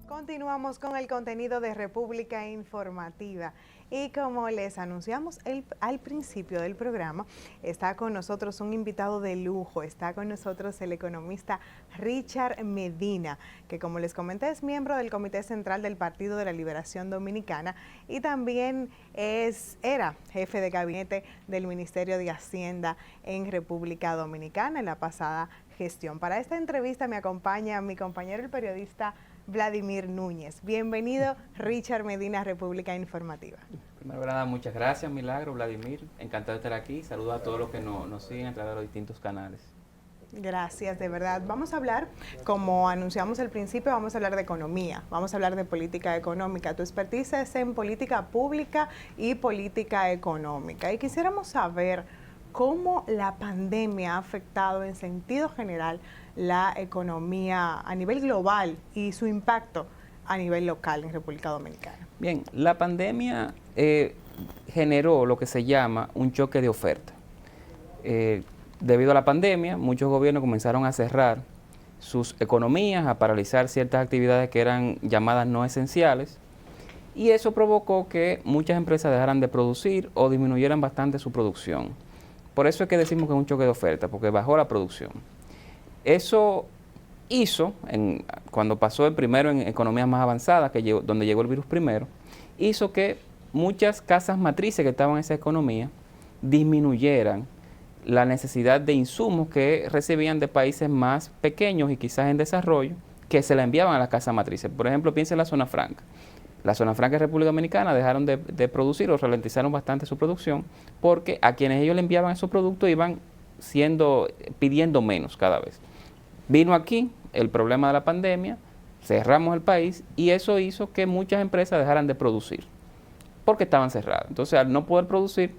Continuamos con el contenido de República Informativa y como les anunciamos al principio del programa, está con nosotros un invitado de lujo, está con nosotros el economista Richard Medina, que como les comenté es miembro del Comité Central del Partido de la Liberación Dominicana y también era jefe de gabinete del Ministerio de Hacienda en República Dominicana en la pasada gestión. Para esta entrevista me acompaña mi compañero el periodista Vladimir Núñez. Bienvenido, Richard Medina, República Informativa. Primero que nada, muchas gracias, Milagro, Vladimir. Encantado de estar aquí. Saludos a todos los que nos siguen a través de los distintos canales. Gracias, de verdad. Vamos a hablar, como anunciamos al principio, vamos a hablar de economía, vamos a hablar de política económica. Tu expertise es en política pública y política económica. Y quisiéramos saber cómo la pandemia ha afectado en sentido general la economía a nivel global y su impacto a nivel local en República Dominicana. Bien, la pandemia generó lo que se llama un choque de oferta. Debido a la pandemia, muchos gobiernos comenzaron a cerrar sus economías, a paralizar ciertas actividades que eran llamadas no esenciales, y eso provocó que muchas empresas dejaran de producir o disminuyeran bastante su producción. Por eso es que decimos que es un choque de oferta, porque bajó la producción. Eso hizo, cuando pasó el primero en economías más avanzadas, donde llegó el virus primero, hizo que muchas casas matrices que estaban en esa economía disminuyeran la necesidad de insumos que recibían de países más pequeños y quizás en desarrollo, que se la enviaban a las casas matrices. Por ejemplo, piensa en la zona franca. La zona franca de República Dominicana dejaron de producir o ralentizaron bastante su producción porque a quienes ellos le enviaban esos productos iban pidiendo menos cada vez. Vino aquí el problema de la pandemia, cerramos el país y eso hizo que muchas empresas dejaran de producir porque estaban cerradas. Entonces, al no poder producir,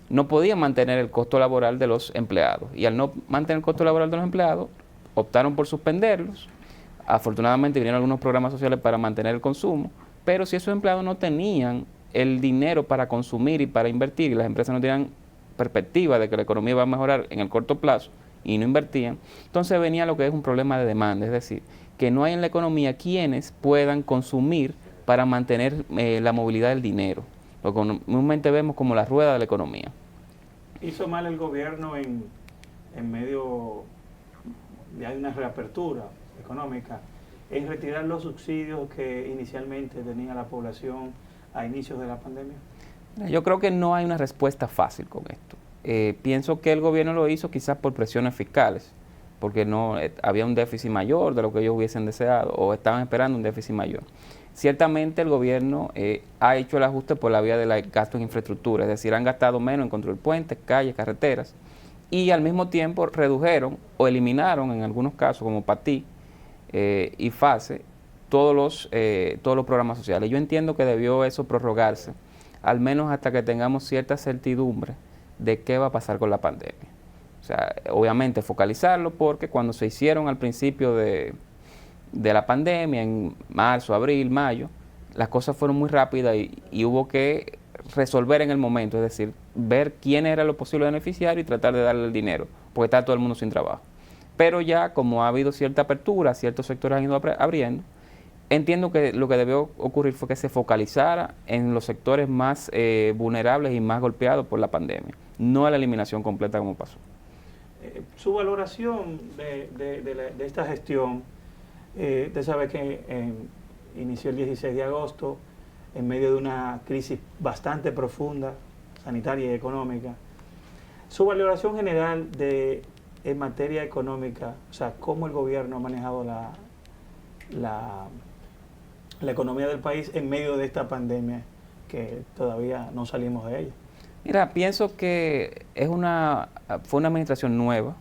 no podían mantener el costo laboral de los empleados y al no mantener el costo laboral de los empleados, optaron por suspenderlos. Afortunadamente vinieron algunos programas sociales para mantener el consumo, pero si esos empleados no tenían el dinero para consumir y para invertir y las empresas no tenían perspectiva de que la economía iba a mejorar en el corto plazo, y no invertían, entonces venía lo que es un problema de demanda, es decir, que no hay en la economía quienes puedan consumir para mantener la movilidad del dinero, lo que comúnmente vemos como la rueda de la economía. ¿Hizo mal el gobierno en medio de una reapertura económica en retirar los subsidios que inicialmente tenía la población a inicios de la pandemia? Yo creo que no hay una respuesta fácil con esto. Pienso que el gobierno lo hizo quizás por presiones fiscales, porque no había un déficit mayor de lo que ellos hubiesen deseado o estaban esperando un déficit mayor. Ciertamente el gobierno ha hecho el ajuste por la vía del gasto en infraestructura, es decir, han gastado menos en construir puentes, calles, carreteras, y al mismo tiempo redujeron o eliminaron en algunos casos, como PATI y FASE, todos los programas sociales. Yo entiendo que debió eso prorrogarse, al menos hasta que tengamos cierta certidumbre de qué va a pasar con la pandemia. O sea, obviamente focalizarlo porque cuando se hicieron al principio de la pandemia, en marzo, abril, mayo, las cosas fueron muy rápidas y hubo que resolver en el momento, es decir, ver quién era lo posible beneficiario y tratar de darle el dinero, porque está todo el mundo sin trabajo. Pero ya como ha habido cierta apertura, ciertos sectores han ido abriendo, entiendo que lo que debió ocurrir fue que se focalizara en los sectores más vulnerables y más golpeados por la pandemia, no a la eliminación completa como pasó. Su valoración de esta gestión, usted sabe que inició el 16 de agosto en medio de una crisis bastante profunda, sanitaria y económica. Su valoración general en materia económica, o sea, cómo el gobierno ha manejado la economía del país en medio de esta pandemia que todavía no salimos de ella. Mira, pienso que fue una administración nueva,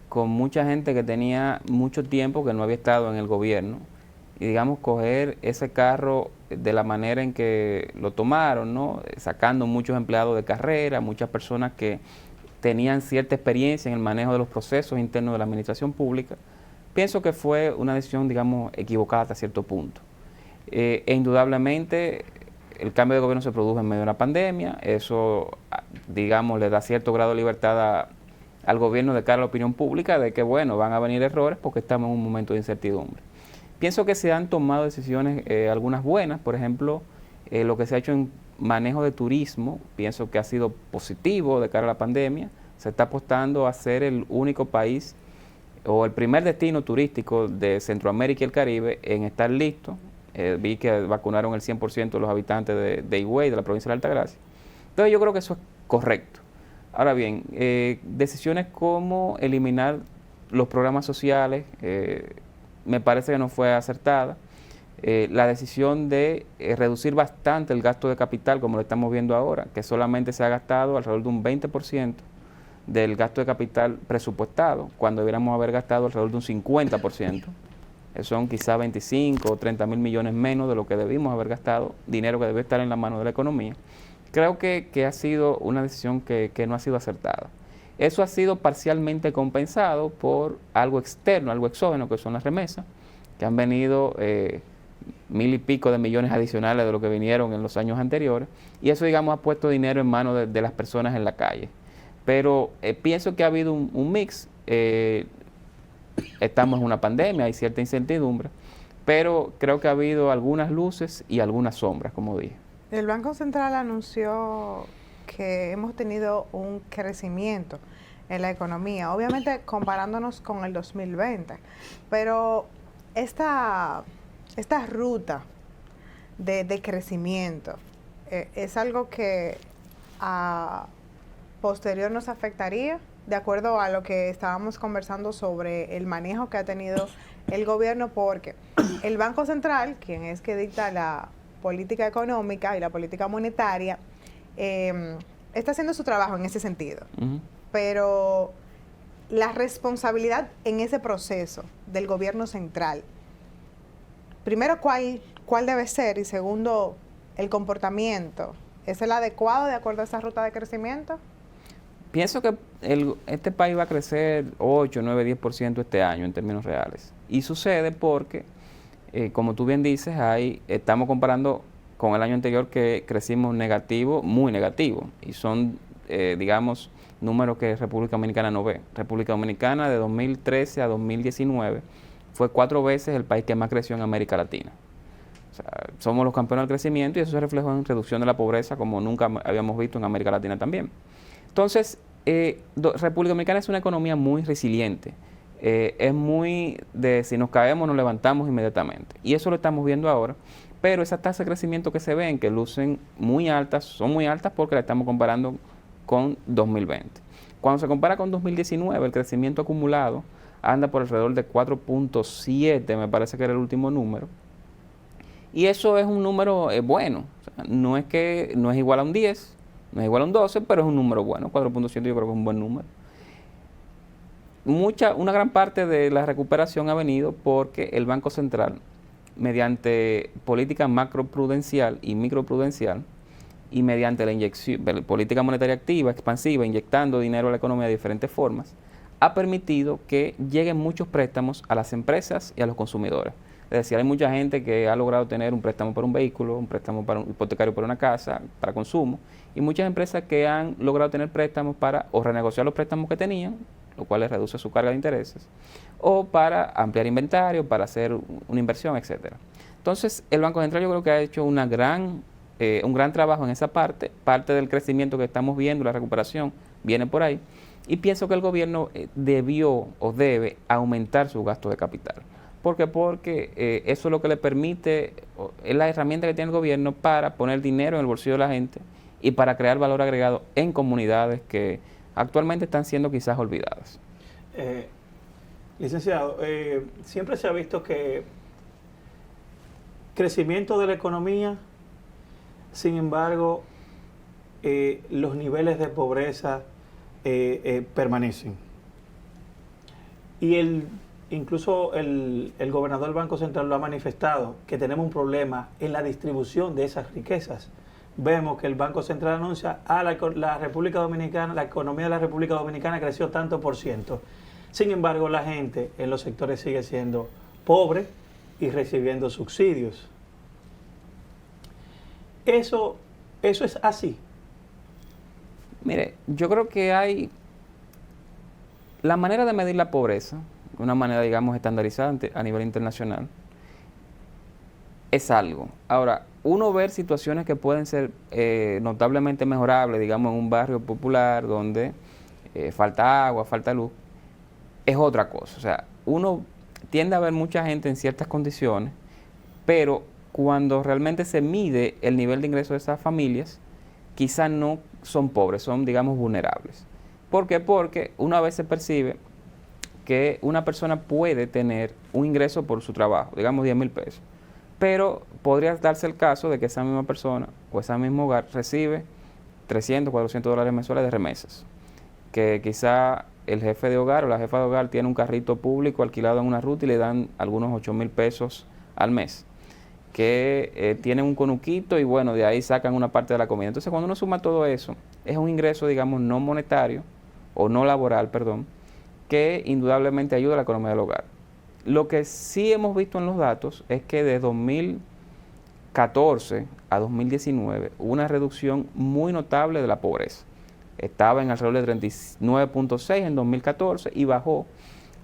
con mucha gente que tenía mucho tiempo que no había estado en el gobierno, y digamos, coger ese carro de la manera en que lo tomaron, ¿no? Sacando muchos empleados de carrera, muchas personas que tenían cierta experiencia en el manejo de los procesos internos de la administración pública. Pienso que fue una decisión, digamos, equivocada hasta cierto punto. Indudablemente el cambio de gobierno se produjo en medio de una pandemia, eso, digamos, le da cierto grado de libertad al gobierno de cara a la opinión pública de que, bueno, van a venir errores porque estamos en un momento de incertidumbre. Pienso que se han tomado decisiones, algunas buenas, por ejemplo, lo que se ha hecho en manejo de turismo, pienso que ha sido positivo de cara a la pandemia. Se está apostando a ser el único país o el primer destino turístico de Centroamérica y el Caribe en estar listo. Vi que vacunaron el 100% de los habitantes de Higüey, de la provincia de Altagracia. Entonces yo creo que eso es correcto. Ahora bien, decisiones como eliminar los programas sociales, me parece que no fue acertada. La decisión de reducir bastante el gasto de capital, como lo estamos viendo ahora, que solamente se ha gastado alrededor de un 20% del gasto de capital presupuestado, cuando deberíamos haber gastado alrededor de un 50%. Son quizá 25 o 30 mil millones menos de lo que debimos haber gastado, dinero que debe estar en la mano de la economía. Creo que ha sido una decisión que no ha sido acertada. Eso ha sido parcialmente compensado por algo externo, algo exógeno, que son las remesas, que han venido 1.000 y pico de millones adicionales de lo que vinieron en los años anteriores, y eso, digamos, ha puesto dinero en manos de las personas en la calle. Pero pienso que ha habido un mix. Estamos en una pandemia, hay cierta incertidumbre, pero creo que ha habido algunas luces y algunas sombras, como dije. El Banco Central anunció que hemos tenido un crecimiento en la economía, obviamente comparándonos con el 2020, pero esta ruta de crecimiento es algo que a posterior nos afectaría, de acuerdo a lo que estábamos conversando sobre el manejo que ha tenido el gobierno, porque el Banco Central, quien es que dicta la política económica y la política monetaria, está haciendo su trabajo en ese sentido. Pero la responsabilidad en ese proceso del gobierno central, primero, ¿cuál debe ser? Y segundo, el comportamiento, ¿es el adecuado de acuerdo a esa ruta de crecimiento? Pienso que este país va a crecer 8, 9, 10% este año en términos reales. Y sucede porque, como tú bien dices, estamos comparando con el año anterior, que crecimos negativo, muy negativo. Y son, digamos, números que República Dominicana no ve. República Dominicana de 2013 a 2019 fue 4 veces el país que más creció en América Latina. O sea, somos los campeones del crecimiento, y eso se reflejó en reducción de la pobreza como nunca habíamos visto en América Latina también. Entonces, República Dominicana es una economía muy resiliente. Es muy de si nos caemos, nos levantamos inmediatamente. Y eso lo estamos viendo ahora. Pero esas tasas de crecimiento que se ven, que lucen muy altas, son muy altas porque la estamos comparando con 2020. Cuando se compara con 2019, el crecimiento acumulado anda por alrededor de 4.7, me parece que era el último número. Y eso es un número bueno. O sea, no es igual a un 10, no es igual a un 12, pero es un número bueno. 4.7 yo creo que es un buen número. Una gran parte de la recuperación ha venido porque el Banco Central, mediante política macroprudencial y microprudencial, y mediante la política monetaria activa, expansiva, inyectando dinero a la economía de diferentes formas, ha permitido que lleguen muchos préstamos a las empresas y a los consumidores. Es decir, hay mucha gente que ha logrado tener un préstamo para un vehículo, un préstamo para un hipotecario para una casa, para consumo, y muchas empresas que han logrado tener préstamos para o renegociar los préstamos que tenían, lo cual les reduce su carga de intereses, o para ampliar inventario, para hacer una inversión, etcétera. Entonces, el Banco Central yo creo que ha hecho un gran trabajo en esa parte del crecimiento que estamos viendo, la recuperación viene por ahí, y pienso que el gobierno debió o debe aumentar su gasto de capital. ¿Por qué? Porque eso es lo que le permite, es la herramienta que tiene el gobierno para poner dinero en el bolsillo de la gente y para crear valor agregado en comunidades que actualmente están siendo quizás olvidadas. Licenciado, siempre se ha visto que crecimiento de la economía, sin embargo, los niveles de pobreza permanecen. Y incluso el gobernador del Banco Central lo ha manifestado, que tenemos un problema en la distribución de esas riquezas. Vemos que el Banco Central anuncia la República Dominicana, la economía de la República Dominicana creció tanto por ciento. Sin embargo, la gente en los sectores sigue siendo pobre y recibiendo subsidios. Eso es así. Mire, yo creo que hay la manera de medir la pobreza, una manera, digamos, estandarizada a nivel internacional, es algo. Ahora, uno ver situaciones que pueden ser notablemente mejorables, digamos en un barrio popular donde falta agua, falta luz, es otra cosa. O sea, uno tiende a ver mucha gente en ciertas condiciones, pero cuando realmente se mide el nivel de ingreso de esas familias, quizás no son pobres, son, digamos, vulnerables. ¿Por qué? Porque una vez se percibe que una persona puede tener un ingreso por su trabajo, digamos 10,000 pesos, pero podría darse el caso de que esa misma persona o ese mismo hogar recibe 300, 400 dólares mensuales de remesas, que quizá el jefe de hogar o la jefa de hogar tiene un carrito público alquilado en una ruta y le dan algunos 8,000 pesos al mes, que tienen un conuquito y bueno, de ahí sacan una parte de la comida. Entonces, cuando uno suma todo eso, es un ingreso, digamos, no monetario, o no laboral, perdón, que indudablemente ayuda a la economía del hogar. Lo que sí hemos visto en los datos es que de 2014 a 2019 hubo una reducción muy notable de la pobreza. Estaba en alrededor de 39.6 en 2014 y bajó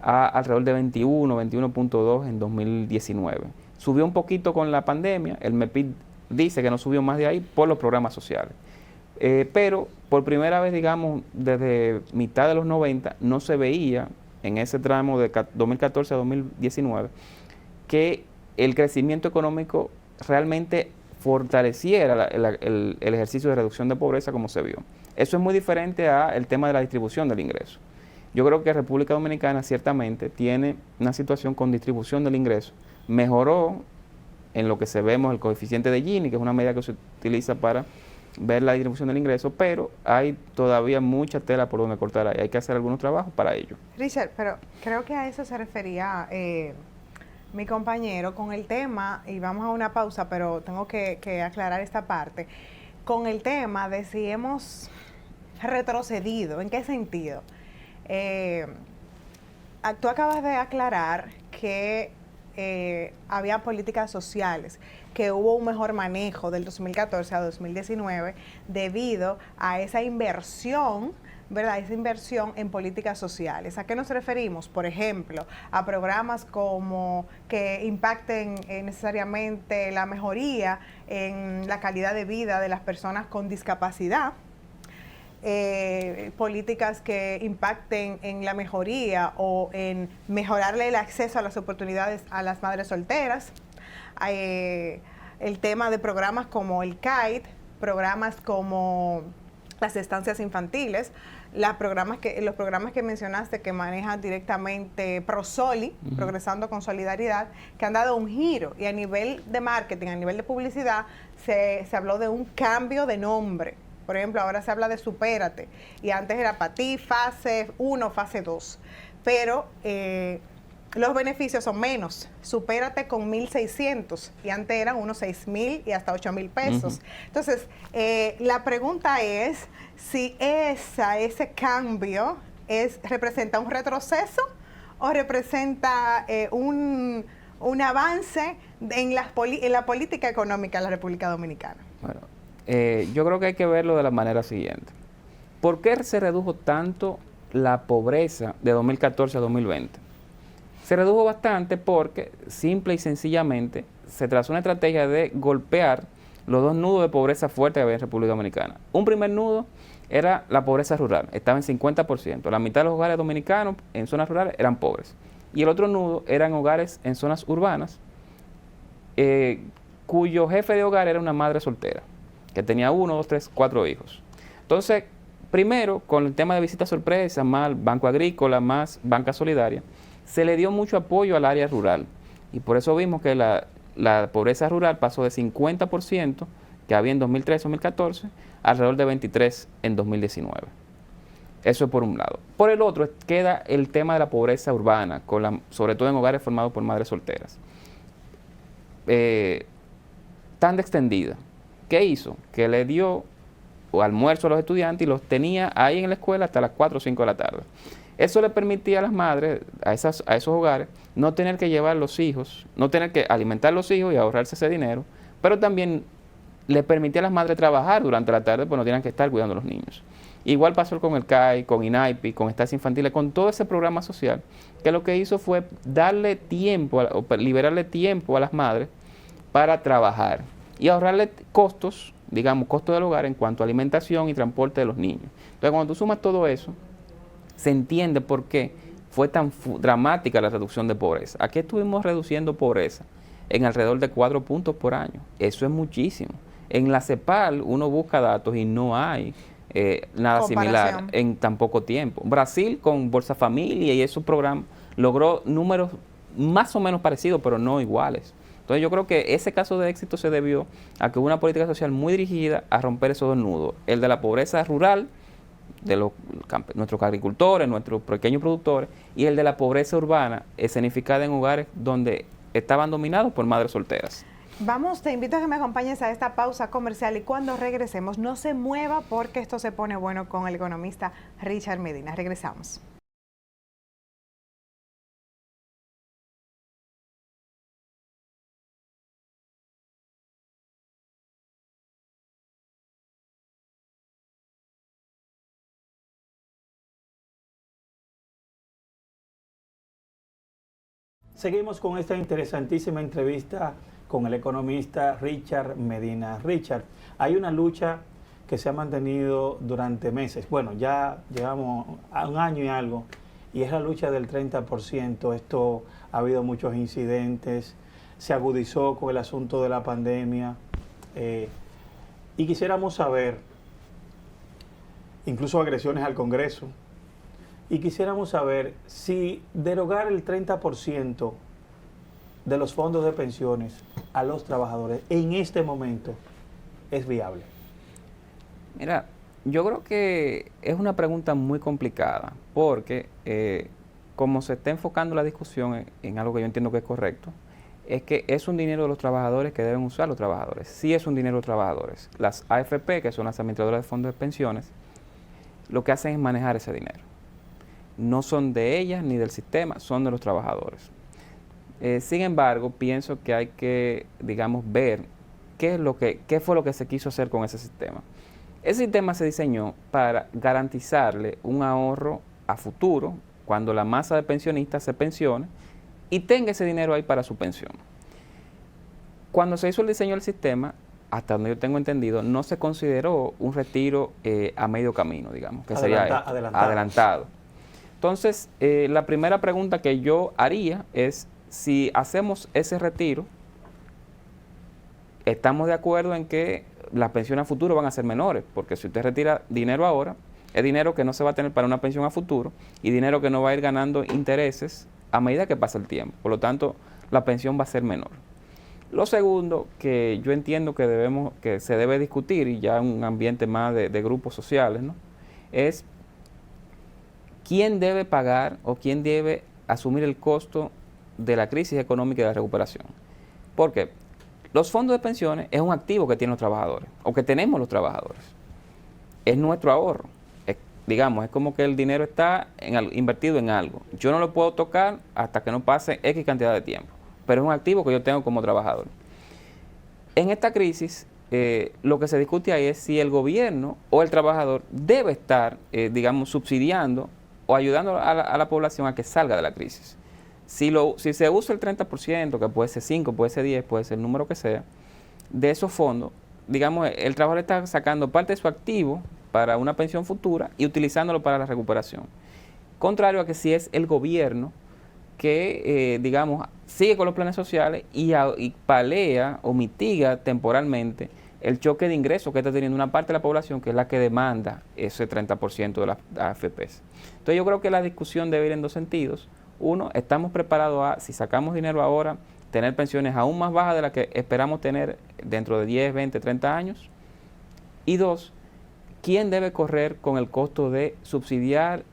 a alrededor de 21, 21.2 en 2019. Subió un poquito con la pandemia, el MEPID dice que no subió más de ahí por los programas sociales. Pero por primera vez, digamos, desde mitad de los 90, no se veía en ese tramo de 2014 a 2019 que el crecimiento económico realmente fortaleciera el ejercicio de reducción de pobreza como se vio. Eso es muy diferente al tema de la distribución del ingreso. Yo creo que República Dominicana ciertamente tiene una situación con distribución del ingreso. Mejoró en lo que se vemos el coeficiente de Gini, que es una medida que se utiliza para ver la distribución del ingreso, pero hay todavía mucha tela por donde cortar ahí. Hay que hacer algunos trabajos para ello. Richard, pero creo que a eso se refería mi compañero con el tema, y vamos a una pausa, pero tengo que aclarar esta parte, con el tema de si hemos retrocedido, ¿en qué sentido? Tú acabas de aclarar que había políticas sociales, que hubo un mejor manejo del 2014 a 2019 debido a esa inversión, ¿verdad? Esa inversión en políticas sociales. ¿A qué nos referimos? Por ejemplo, a programas como que impacten necesariamente la mejoría en la calidad de vida de las personas con discapacidad, políticas que impacten en la mejoría o en mejorarle el acceso a las oportunidades a las madres solteras, el tema de programas como el CAIT, programas como las estancias infantiles, los programas que mencionaste que manejan directamente Prosoli, Progresando con Solidaridad, que han dado un giro, y a nivel de marketing, a nivel de publicidad, se habló de un cambio de nombre. Por ejemplo, ahora se habla de Supérate, y antes era para ti, fase 1, fase 2. Pero los beneficios son menos. Supérate con 1,600 y antes eran unos 6,000 y hasta 8,000 pesos. Entonces, la pregunta es si ese cambio representa un retroceso o representa un avance en la política económica de la República Dominicana. Bueno, yo creo que hay que verlo de la manera siguiente. ¿Por qué se redujo tanto la pobreza de 2014 a 2020? Se redujo bastante porque simple y sencillamente se trazó una estrategia de golpear los dos nudos de pobreza fuerte que había en República Dominicana. Un primer nudo era la pobreza rural, estaba en 50%. La mitad de los hogares dominicanos en zonas rurales eran pobres. Y el otro nudo eran hogares en zonas urbanas, cuyo jefe de hogar era una madre soltera, que tenía 1, 2, 3, 4 hijos. Entonces, primero, con el tema de visitas sorpresa, más Banco Agrícola, más Banca Solidaria, se le dio mucho apoyo al área rural. Y por eso vimos que la pobreza rural pasó de 50%, que había en 2013-2014, alrededor de 23% en 2019. Eso es por un lado. Por el otro, queda el tema de la pobreza urbana, sobre todo en hogares formados por madres solteras. Tan extendida. ¿Qué hizo? Que le dio almuerzo a los estudiantes y los tenía ahí en la escuela hasta las 4 o 5 de la tarde. Eso le permitía a las madres, a esos hogares, no tener que llevar los hijos, no tener que alimentar a los hijos y ahorrarse ese dinero, pero también le permitía a las madres trabajar durante la tarde, pues no tenían que estar cuidando a los niños. Igual pasó con el CAI, con INAIPI, con estancias infantiles, con todo ese programa social, que lo que hizo fue darle tiempo, o liberarle tiempo a las madres para trabajar y ahorrarle costos, digamos, costos del hogar en cuanto a alimentación y transporte de los niños. Entonces, cuando tú sumas todo eso, se entiende por qué fue tan dramática la reducción de pobreza. Aquí estuvimos reduciendo pobreza en alrededor de 4 puntos por año. Eso es muchísimo. En la CEPAL uno busca datos y no hay nada similar en tan poco tiempo. Brasil con Bolsa Familia y esos programas logró números más o menos parecidos, pero no iguales. Entonces yo creo que ese caso de éxito se debió a que hubo una política social muy dirigida a romper esos dos nudos. El de la pobreza rural, de nuestros agricultores, nuestros pequeños productores, y el de la pobreza urbana, escenificada en hogares donde estaban dominados por madres solteras. Vamos, te invito a que me acompañes a esta pausa comercial y cuando regresemos no se mueva porque esto se pone bueno con el economista Richard Medina. Regresamos. Seguimos con esta interesantísima entrevista con el economista Richard Medina. Richard, hay una lucha que se ha mantenido durante meses. Bueno, ya llevamos a un año y algo, y es la lucha del 30%. Esto ha habido muchos incidentes, se agudizó con el asunto de la pandemia, y quisiéramos saber, incluso agresiones al Congreso, y quisiéramos saber si derogar el 30% de los fondos de pensiones a los trabajadores en este momento es viable. Mira, yo creo que es una pregunta muy complicada porque como se está enfocando la discusión en algo que yo entiendo que es correcto, es que es un dinero de los trabajadores que deben usar los trabajadores. Sí es un dinero de los trabajadores. Las AFP, que son las administradoras de fondos de pensiones, lo que hacen es manejar ese dinero. No son de ellas ni del sistema, son de los trabajadores. Sin embargo, pienso que hay que, digamos, ver qué fue lo que se quiso hacer con ese sistema. Ese sistema se diseñó para garantizarle un ahorro a futuro, cuando la masa de pensionistas se pensione y tenga ese dinero ahí para su pensión. Cuando se hizo el diseño del sistema, hasta donde yo tengo entendido, no se consideró un retiro a medio camino, digamos, que sería adelantado. Entonces, la primera pregunta que yo haría es, si hacemos ese retiro, estamos de acuerdo en que las pensiones a futuro van a ser menores, porque si usted retira dinero ahora, es dinero que no se va a tener para una pensión a futuro y dinero que no va a ir ganando intereses a medida que pasa el tiempo. Por lo tanto, la pensión va a ser menor. Lo segundo que yo entiendo que se debe discutir, y ya en un ambiente más de grupos sociales, ¿no?, es quién debe pagar o quién debe asumir el costo de la crisis económica y de la recuperación. Porque los fondos de pensiones es un activo que tienen los trabajadores, o que tenemos los trabajadores. Es nuestro ahorro. Digamos, es como que el dinero está invertido en algo. Yo no lo puedo tocar hasta que no pase X cantidad de tiempo, pero es un activo que yo tengo como trabajador. En esta crisis, lo que se discute ahí es si el gobierno o el trabajador debe estar, digamos, subsidiando o ayudando a la población a que salga de la crisis. Si se usa el 30%, que puede ser 5, puede ser 10, puede ser el número que sea, de esos fondos, digamos, el trabajador está sacando parte de su activo para una pensión futura y utilizándolo para la recuperación. Contrario a que si es el gobierno que, digamos, sigue con los planes sociales y palea o mitiga temporalmente el choque de ingresos que está teniendo una parte de la población, que es la que demanda ese 30% de las AFPs. Entonces yo creo que la discusión debe ir en dos sentidos. Uno, estamos preparados a, si sacamos dinero ahora, tener pensiones aún más bajas de las que esperamos tener dentro de 10, 20, 30 años. Y dos, ¿quién debe correr con el costo de subsidiar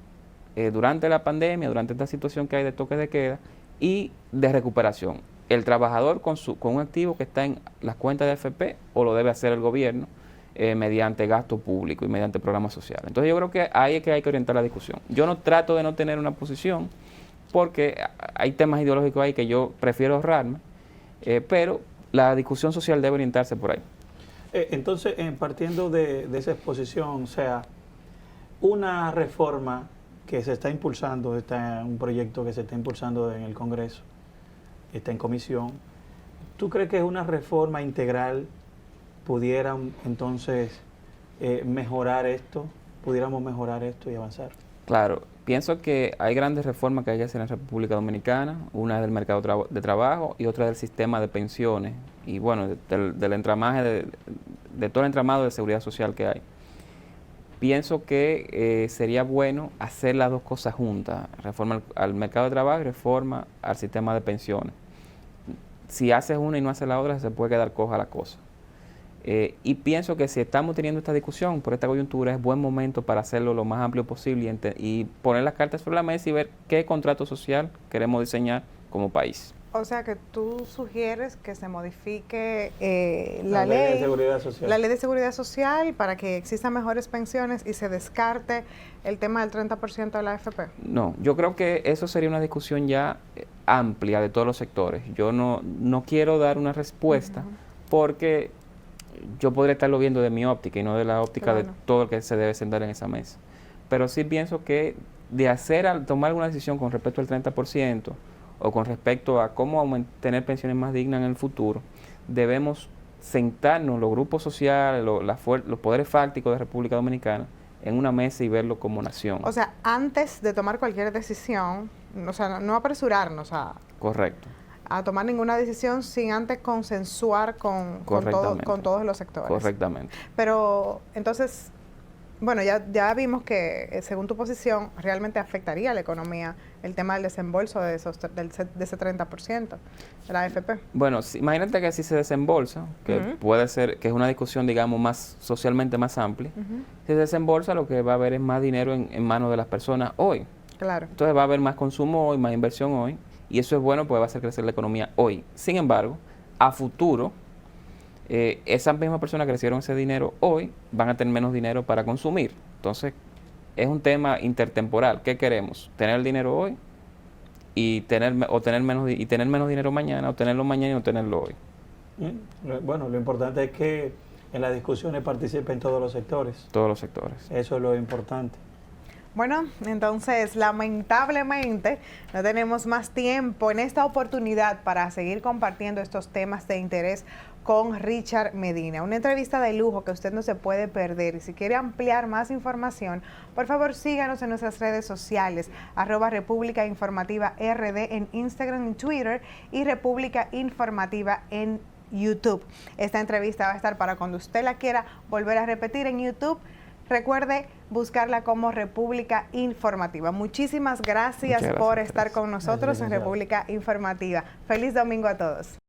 durante la pandemia, durante esta situación que hay de toque de queda y de recuperación? ¿El trabajador con un activo que está en las cuentas de AFP o lo debe hacer el gobierno mediante gasto público y mediante programas sociales? Entonces yo creo que ahí es que hay que orientar la discusión. Yo no trato de no tener una posición porque hay temas ideológicos ahí que yo prefiero ahorrarme, pero la discusión social debe orientarse por ahí. Entonces, partiendo de esa exposición, o sea, una reforma que se está impulsando, un proyecto que se está impulsando en el Congreso, está en comisión, ¿Tú crees que una reforma integral pudiera entonces mejorar esto? ¿Pudiéramos mejorar esto y avanzar? Claro, pienso que hay grandes reformas que hay que hacer en la República Dominicana, una del mercado de trabajo y otra del sistema de pensiones y bueno, del entramaje, de todo el entramado de seguridad social que hay. Pienso que sería bueno hacer las dos cosas juntas, reforma al mercado de trabajo y reforma al sistema de pensiones. Si haces una y no haces la otra, se puede quedar coja la cosa. Y pienso que si estamos teniendo esta discusión por esta coyuntura, es buen momento para hacerlo lo más amplio posible y poner las cartas sobre la mesa y ver qué contrato social queremos diseñar como país. O sea que tú sugieres que se modifique La ley de seguridad social. La ley de seguridad social para que existan mejores pensiones y se descarte el tema del 30% de la AFP. No, yo creo que eso sería una discusión ya amplia de todos los sectores. Yo no quiero dar una respuesta porque yo podría estarlo viendo de mi óptica y no de la óptica de todo el que se debe sentar en esa mesa. Pero sí pienso que tomar alguna decisión con respecto al 30%, o con respecto a cómo tener pensiones más dignas en el futuro, debemos sentarnos los grupos sociales, los poderes fácticos de República Dominicana en una mesa y verlo como nación. O sea, antes de tomar cualquier decisión, o sea, no apresurarnos Correcto. a tomar ninguna decisión sin antes consensuar con todos los sectores. Correctamente. Pero entonces, bueno, ya vimos que según tu posición realmente afectaría a la economía el tema del desembolso de ese 30% de la AFP. Bueno, imagínate que si se desembolsa, que puede ser, que es una discusión, digamos, más socialmente más amplia, si se desembolsa lo que va a haber es más dinero en manos de las personas hoy. Claro. Entonces va a haber más consumo hoy, más inversión hoy, y eso es bueno porque va a hacer crecer la economía hoy. Sin embargo, a futuro, esas mismas personas que recibieron ese dinero hoy van a tener menos dinero para consumir. Entonces, es un tema intertemporal. ¿Qué queremos? ¿Tener el dinero hoy y tener menos dinero mañana, o tenerlo mañana y no tenerlo hoy? Bueno, lo importante es que en las discusiones participen todos los sectores. Todos los sectores. Eso es lo importante. Bueno, entonces, lamentablemente, no tenemos más tiempo en esta oportunidad para seguir compartiendo estos temas de interés con Richard Medina. Una entrevista de lujo que usted no se puede perder. Y si quiere ampliar más información, por favor síganos en nuestras redes sociales, @República Informativa RD en Instagram y Twitter y República Informativa en YouTube. Esta entrevista va a estar para cuando usted la quiera volver a repetir en YouTube. Recuerde buscarla como República Informativa. Muchísimas gracias por estar con nosotros en República Informativa. Feliz domingo a todos.